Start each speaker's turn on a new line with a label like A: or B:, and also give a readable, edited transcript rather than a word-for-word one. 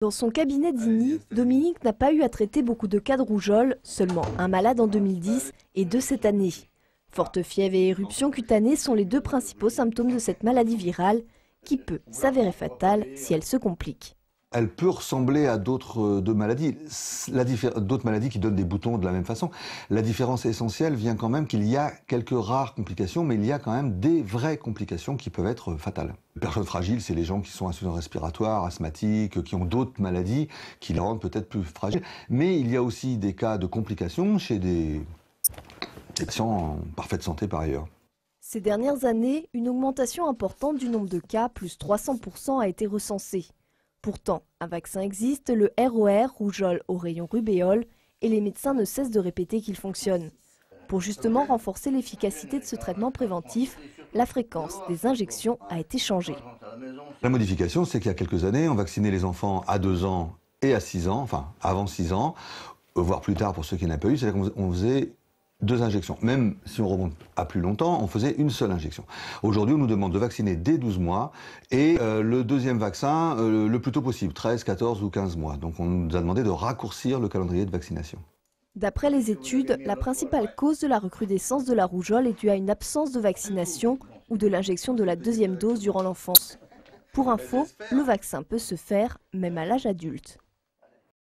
A: Dans son cabinet d'INI, Dominique n'a pas eu à traiter beaucoup de cas de rougeole, seulement un malade en 2010 et 2 cette année. Forte fièvre et éruption cutanée sont les 2 principaux symptômes de cette maladie virale qui peut s'avérer fatale si elle se complique.
B: Elle peut ressembler à d'autres maladies, d'autres maladies qui donnent des boutons de la même façon. La différence essentielle vient quand même qu'il y a quelques rares complications, mais il y a quand même des vraies complications qui peuvent être fatales. Les personnes fragiles, c'est les gens qui sont insuffisants respiratoires, asthmatiques, qui ont d'autres maladies qui les rendent peut-être plus fragiles. Mais il y a aussi des cas de complications chez des patients en parfaite santé par ailleurs.
A: Ces dernières années, une augmentation importante du nombre de cas, plus 300%, a été recensée. Pourtant, un vaccin existe, le ROR, rougeole au rayon rubéole, et les médecins ne cessent de répéter qu'il fonctionne. Pour justement renforcer l'efficacité de ce traitement préventif, la fréquence des injections a été changée.
B: La modification, c'est qu'il y a quelques années, on vaccinait les enfants à 2 ans et à 6 ans, enfin avant 6 ans, voire plus tard pour ceux qui n'avaient pas eu, c'est-à-dire qu'on faisait 2 injections. Même si on remonte à plus longtemps, on faisait une seule injection. Aujourd'hui, on nous demande de vacciner dès 12 mois et le deuxième vaccin le plus tôt possible, 13, 14 ou 15 mois. Donc on nous a demandé de raccourcir le calendrier de vaccination.
A: D'après les études, la principale cause de la recrudescence de la rougeole est due à une absence de vaccination ou de l'injection de la 2e dose durant l'enfance. Pour info, le vaccin peut se faire même à l'âge adulte.